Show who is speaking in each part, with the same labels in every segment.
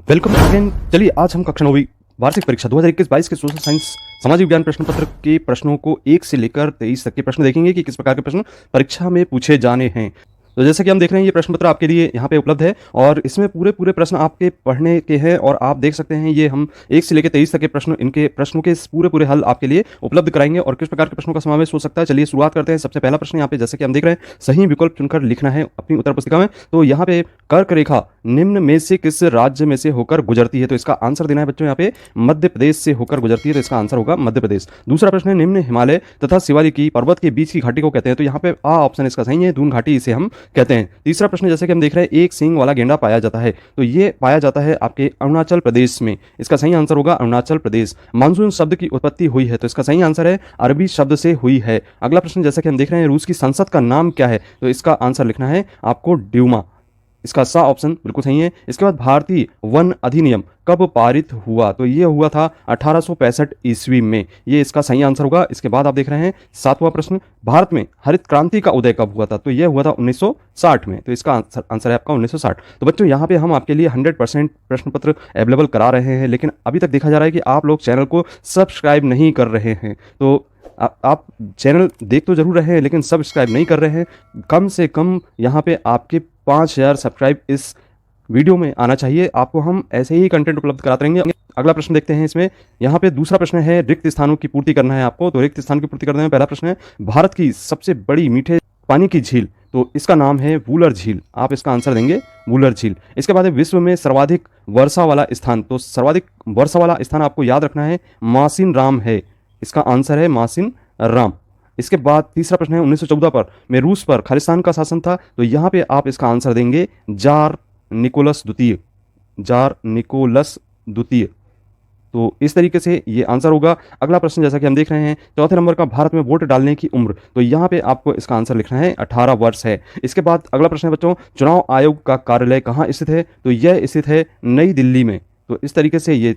Speaker 1: Welcome again. चलिए आज हम कक्षा 9वीं वार्षिक परीक्षा 2021-22 के सोशल साइंस सामाजिक विज्ञान प्रश्न पत्र के प्रश्नों को 1 से लेकर 23 तक के प्रश्न देखेंगे कि किस प्रकार के प्रश्न परीक्षा में पूछे जाने हैं। तो जैसे कि हम देख रहे हैं ये प्रश्न पत्र आपके लिए यहाँ पे उपलब्ध है और इसमें पूरे प्रश्न आपके पढ़ने के हैं और आप देख सकते हैं ये हम 1 से लेकर 23 तक के प्रश्न, इनके प्रश्नों के पूरे हल आपके लिए उपलब्ध कराएंगे और किस प्रकार के प्रश्नों का समावेश हो सकता है। चलिए शुरुआत करते हैं। सबसे पहला प्रश्न यहाँ पे जैसे कि हम देख रहे हैं सही विकल्प चुनकर लिखना है अपनी उत्तर पुस्तिका में। तो यहाँ पे कर्क रेखा निम्न में से किस राज्य में से होकर गुजरती है, तो इसका आंसर देना है बच्चों यहाँ पे मध्य प्रदेश से होकर गुजरती है, तो इसका आंसर होगा मध्य प्रदेश। दूसरा प्रश्न है निम्न हिमालय तथा शिवालिकी पर्वत के बीच की घाटी को कहते हैं, तो यहाँ पे आ ऑप्शन इसका सही है, दून घाटी इसे हम कहते हैं। तीसरा प्रश्न जैसे कि हम देख रहे हैं एक सींग वाला गेंडा पाया जाता है, तो ये पाया जाता है आपके अरुणाचल प्रदेश में, इसका सही आंसर होगा अरुणाचल प्रदेश। मानसून शब्द की उत्पत्ति हुई है, तो इसका सही आंसर है अरबी शब्द से हुई है। अगला प्रश्न जैसा कि हम देख रहे हैं रूस की संसद का नाम क्या है, तो इसका आंसर लिखना है आपको ड्यूमा, इसका सा ऑप्शन बिल्कुल सही है। इसके बाद भारतीय वन अधिनियम कब पारित हुआ, तो ये हुआ था 1865 ईस्वी में, ये इसका सही आंसर होगा। इसके बाद आप देख रहे हैं 7वां प्रश्न भारत में हरित क्रांति का उदय कब हुआ था, तो ये हुआ था 1960 में, तो इसका आंसर है आपका 1960। तो बच्चों यहाँ पे हम आपके लिए 100% प्रश्न पत्र अवेलेबल करा रहे हैं, लेकिन अभी तक देखा जा रहा है कि आप लोग चैनल को सब्सक्राइब नहीं कर रहे हैं। तो आप चैनल देख तो जरूर रहे हैं लेकिन सब्सक्राइब नहीं कर रहे हैं। कम से कम यहाँ पे आपके 5000 सब्सक्राइब इस वीडियो में आना चाहिए, आपको हम ऐसे ही कंटेंट उपलब्ध कराते रहेंगे। अगला प्रश्न देखते हैं इसमें। यहाँ पे दूसरा प्रश्न है रिक्त स्थानों की पूर्ति करना है आपको, तो रिक्त स्थान की पूर्ति करने में पहला प्रश्न है भारत की सबसे बड़ी मीठे पानी की झील, तो इसका नाम है वूलर झील, आप इसका आंसर देंगे वूलर झील। इसके बाद है विश्व में सर्वाधिक वर्षा वाला स्थान, तो सर्वाधिक वर्षा वाला स्थान आपको याद रखना है मासिन राम है, इसका आंसर है मासिन राम। इसके बाद तीसरा प्रश्न है 1914 पर में रूस पर खालिस्तान का शासन था, तो यहाँ पे आप इसका आंसर देंगे जार निकोलस द्वितीय, जार निकोलस द्वितीय। तो इस तरीके से ये आंसर होगा। अगला प्रश्न जैसा कि हम देख रहे हैं चौथे नंबर का भारत में वोट डालने की उम्र, तो यहाँ पे आपको इसका आंसर लिखना है 18 वर्ष है। इसके बाद अगला प्रश्न है बच्चों चुनाव आयोग का कार्यालय कहाँ स्थित है, तो यह स्थित है नई दिल्ली में, तो इस तरीके से ये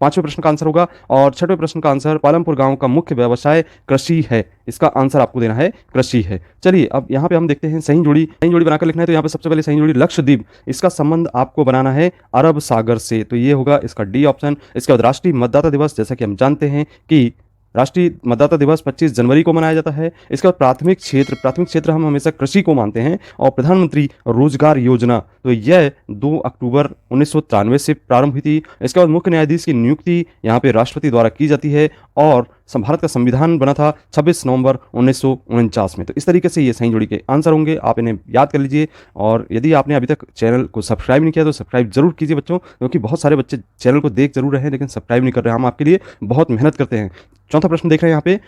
Speaker 1: 5वें प्रश्न का आंसर होगा। और 6वें प्रश्न का आंसर पालमपुर गांव का मुख्य व्यवसाय कृषि है, इसका आंसर आपको देना है कृषि है। चलिए अब यहाँ पे हम देखते हैं सही जोड़ी बनाकर लिखना है, तो यहाँ पे सबसे पहले सही जोड़ी लक्षद्वीप, इसका संबंध आपको बनाना है अरब सागर से, तो ये होगा इसका डी ऑप्शन। इसके बाद राष्ट्रीय मतदाता दिवस, जैसा कि हम जानते हैं कि राष्ट्रीय मतदाता दिवस 25 जनवरी को मनाया जाता है। इसके बाद प्राथमिक क्षेत्र हम हमेशा कृषि को मानते हैं। और प्रधानमंत्री रोजगार योजना, तो यह 2 अक्टूबर 1993 से प्रारंभ हुई थी। इसके बाद मुख्य न्यायाधीश की नियुक्ति यहाँ पे राष्ट्रपति द्वारा की जाती है और भारत का संविधान बना था 26 नवंबर 1949 में। तो इस तरीके से ये सही जोड़ी के आंसर होंगे, आप इन्हें याद कर लीजिए। और यदि आपने अभी तक चैनल को सब्सक्राइब नहीं किया तो सब्सक्राइब जरूर कीजिए बच्चों, क्योंकि बहुत सारे बच्चे चैनल को देख जरूर रहे हैं लेकिन सब्सक्राइब नहीं कर रहे हैं, हम आपके लिए बहुत मेहनत करते हैं। चौथा प्रश्न देख रहे हैं यहाँ पे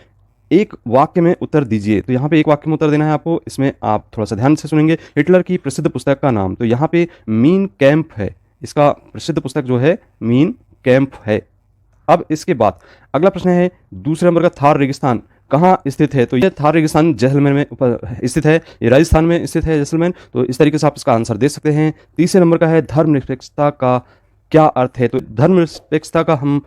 Speaker 1: एक वाक्य में उत्तर दीजिए, तो यहाँ पे एक वाक्य में उत्तर देना है आपको, इसमें आप थोड़ा सा ध्यान से सुनेंगे। हिटलर की प्रसिद्ध पुस्तक का नाम, तो यहाँ पे मीन कैंप है, इसका प्रसिद्ध पुस्तक जो है मीन कैंप है। अब इसके बाद अगला प्रश्न है दूसरे नंबर का थार रेगिस्तान कहाँ स्थित है, तो यह थार रेगिस्तान जैसलमेर में स्थित है, ये राजस्थान में स्थित है जैसलमेर, तो इस तरीके से आप इसका आंसर दे सकते हैं। तीसरे नंबर का है धर्मनिरपेक्षता का क्या अर्थ है, तो धर्मनिरपेक्षता का हम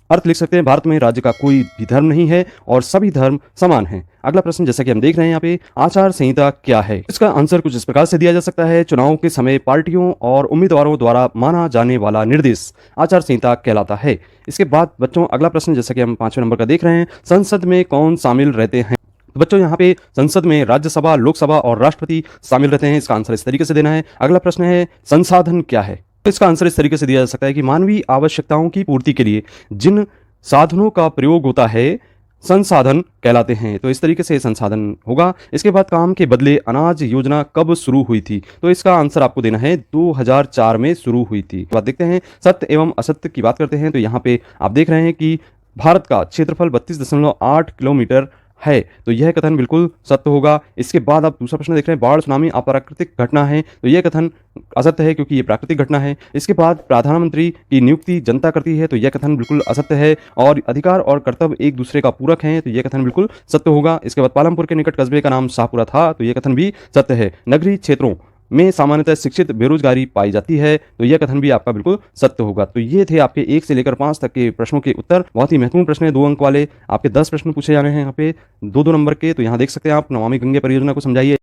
Speaker 1: अर्थ लिख सकते हैं भारत में राज्य का कोई भी धर्म नहीं है और सभी धर्म समान हैं। अगला प्रश्न जैसा कि हम देख रहे हैं यहाँ पे आचार संहिता क्या है, इसका आंसर कुछ इस प्रकार से दिया जा सकता है चुनाव के समय पार्टियों और उम्मीदवारों द्वारा माना जाने वाला निर्देश आचार संहिता कहलाता है। इसके बाद बच्चों अगला प्रश्न जैसा कि हम 5वें नंबर का देख रहे हैं संसद में कौन शामिल रहते हैं, तो बच्चों यहाँ पे संसद में राज्यसभा, लोकसभा और राष्ट्रपति शामिल रहते हैं, इसका आंसर इस तरीके से देना है। अगला प्रश्न है संसाधन क्या है, तो इसका आंसर इस तरीके से दिया जा सकता है कि मानवीय आवश्यकताओं की पूर्ति के लिए जिन साधनों का प्रयोग होता है संसाधन कहलाते हैं, तो इस तरीके से संसाधन होगा। इसके बाद काम के बदले अनाज योजना कब शुरू हुई थी, तो इसका आंसर आपको देना है 2004 में शुरू हुई थी। बात देखते हैं सत्य एवं असत्य की बात करते हैं, तो यहाँ पे आप देख रहे हैं कि भारत का क्षेत्रफल 32.8 किलोमीटर है, तो यह कथन बिल्कुल सत्य होगा। इसके बाद आप दूसरा प्रश्न देख रहे हैं बाढ़ सुनामी अप्राकृतिक घटना है, तो यह कथन असत्य है क्योंकि ये प्राकृतिक घटना है। इसके बाद प्रधानमंत्री की नियुक्ति जनता करती है, तो यह कथन बिल्कुल असत्य है। और अधिकार और कर्तव्य एक दूसरे का पूरक हैं, तो यह कथन बिल्कुल सत्य होगा। इसके बाद पालमपुर के निकट कस्बे का नाम शाहपुरा था, तो यह कथन भी सत्य है। नगरीय क्षेत्रों में सामान्यतः शिक्षित बेरोजगारी पाई जाती है, तो यह कथन भी आपका बिल्कुल सत्य होगा। तो ये थे आपके 1 से लेकर 5 तक के प्रश्नों के उत्तर। बहुत ही महत्वपूर्ण प्रश्न है, 2 अंक वाले आपके 10 प्रश्न पूछे जाने हैं यहाँ पे 2-2 नंबर के। तो यहाँ देख सकते हैं आप नमामि गंगे परियोजना को समझाइए।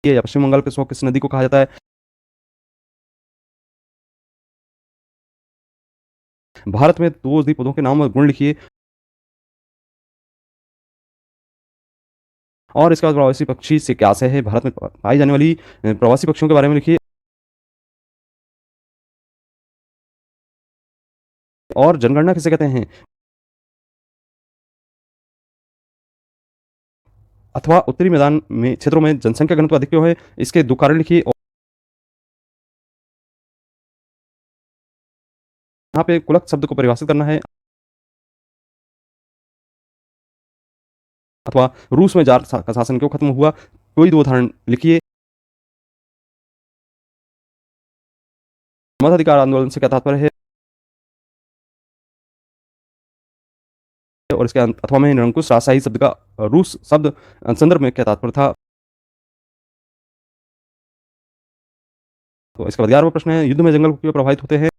Speaker 1: या पश्चिम बंगाल के सौ किस नदी को कहा जाता है? भारत में 2 औषधीय पौधों के नाम और गुण लिखिए। और इसके बाद प्रवासी पक्षी से क्या आशय है? भारत में पाई जाने वाली प्रवासी पक्षियों के बारे में लिखिए। और जनगणना किसे कहते हैं? अथवा उत्तरी मैदान में क्षेत्रों में जनसंख्या घनत्व अधिक क्यों है? इसके 2 कारण लिखिए। और यहाँ पे कुलक शब्द को परिभाषित करना है। अथवा रूस में जार का शासन क्यों खत्म हुआ? कोई 2 उदाहरण लिखिए। मताधिकार आंदोलन से क्या तात्पर्य है? और इसके अथवा में निरंकुश राजशाही शब्द का रूस शब्द संदर्भ में क्या तात्पर्य था? तो इसके बाद 11वां प्रश्न है, युद्ध में जंगल क्यों प्रभावित होते हैं?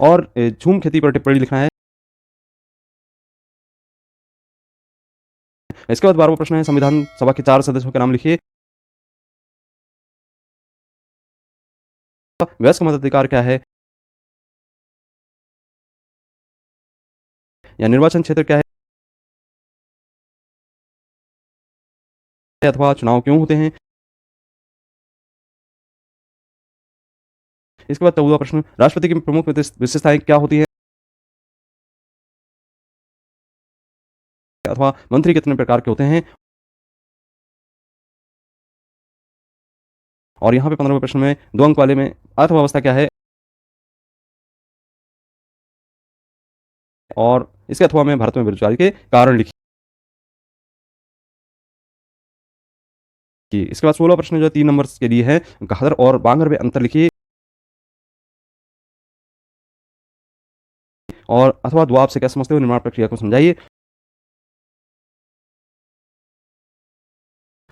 Speaker 1: और झूम खेती पर टिप्पणी लिखना है। इसके बाद 12वां प्रश्न है, संविधान सभा के 4 सदस्यों के नाम लिखिए। वयस्क मताधिकार क्या है? या निर्वाचन क्षेत्र क्या है? अथवा चुनाव क्यों होते हैं? इसके बाद 14वां प्रश्न, राष्ट्रपति की प्रमुख विशेषताएं क्या होती हैं? अथवा मंत्री कितने प्रकार के होते हैं? और यहाँ पे 15वें प्रश्न में 2 अंक वाले में अर्थव्यवस्था क्या है? और इसके अथवा में भारत में बेरोजगारी के कारण लिखिए। इसके बाद 16वां प्रश्न जो है 3 नंबर्स के लिए है, घाघर और बांगर में अंतर लिखिए। और अथवा द्वाब से क्या समझते हो? निर्माण प्रक्रिया को समझाइए।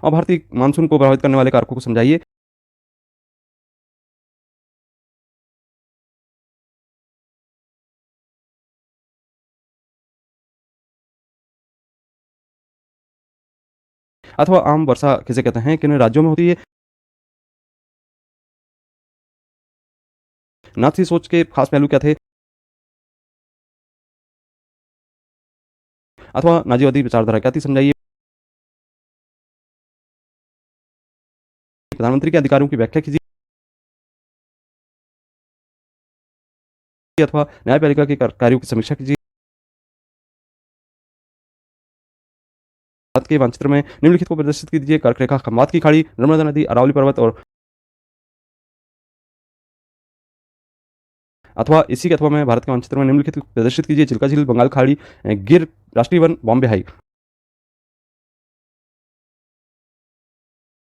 Speaker 1: और भारतीय मानसून को प्रभावित करने वाले कारकों को समझाइए। अथवा आम वर्षा किसे कहते हैं? किन राज्यों में होती है? नाथी सोच के खास पहलू क्या थे? अथवा नाजीवादी विचारधारा क्या थी? समझाइए। प्रधानमंत्री के अधिकारों की व्याख्या कीजिए। अथवा न्यायपालिका के कार्यों की समीक्षा कीजिए। भारत के मानचित्र में निम्नलिखित को प्रदर्शित कीजिए। कर्क रेखा, खंबात की खाड़ी, नर्मदा नदी, अरावली पर्वत और अथवा इसी के अथवा में भारत के मानचित्र में निम्नलिखित प्रदर्शित कीजिए। चिल्का झील, बंगाल खाड़ी, गिर राष्ट्रीय वन, बॉम्बे हाई।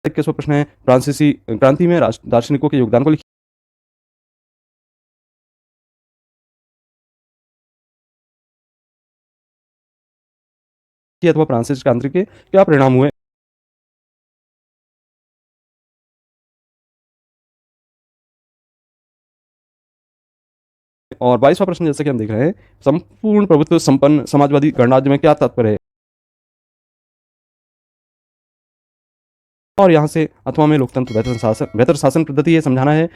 Speaker 1: 21वां प्रश्न है, फ्रांसीसी क्रांति में दार्शनिकों के योगदान को लिखिए। अथवा फ्रांसीसी क्रांति के क्या परिणाम हुए? और 22वां प्रश्न जैसे कि हम देख रहे हैं, संपूर्ण प्रभुत्व संपन्न समाजवादी गणराज्य में क्या तात्पर्य है? और यहाँ से अथवा में लोकतंत्र बेहतर शासन पद्धति ये समझाना है।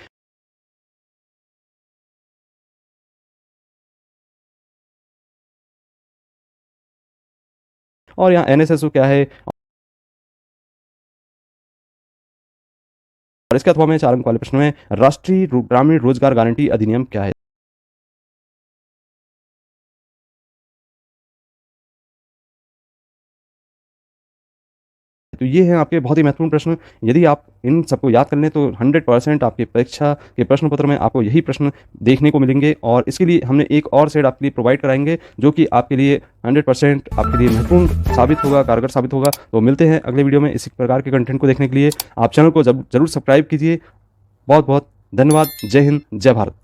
Speaker 1: और यहाँ एनएसएसओ क्या है? और इसके अथवा में 4 अंक वाले प्रश्न में राष्ट्रीय ग्रामीण रोजगार गारंटी अधिनियम क्या है? तो ये हैं आपके बहुत ही महत्वपूर्ण प्रश्न। यदि आप इन सबको याद कर लें तो 100% आपकी परीक्षा के प्रश्न पत्र में आपको यही प्रश्न देखने को मिलेंगे। और इसके लिए हमने एक और सेट आपके लिए प्रोवाइड कराएंगे जो कि आपके लिए 100% आपके लिए महत्वपूर्ण साबित होगा, कारगर साबित होगा। तो मिलते हैं अगले वीडियो में इसी प्रकार के कंटेंट को देखने के लिए। आप चैनल को जरूर सब्सक्राइब कीजिए। बहुत बहुत धन्यवाद। जय हिंद, जय भारत।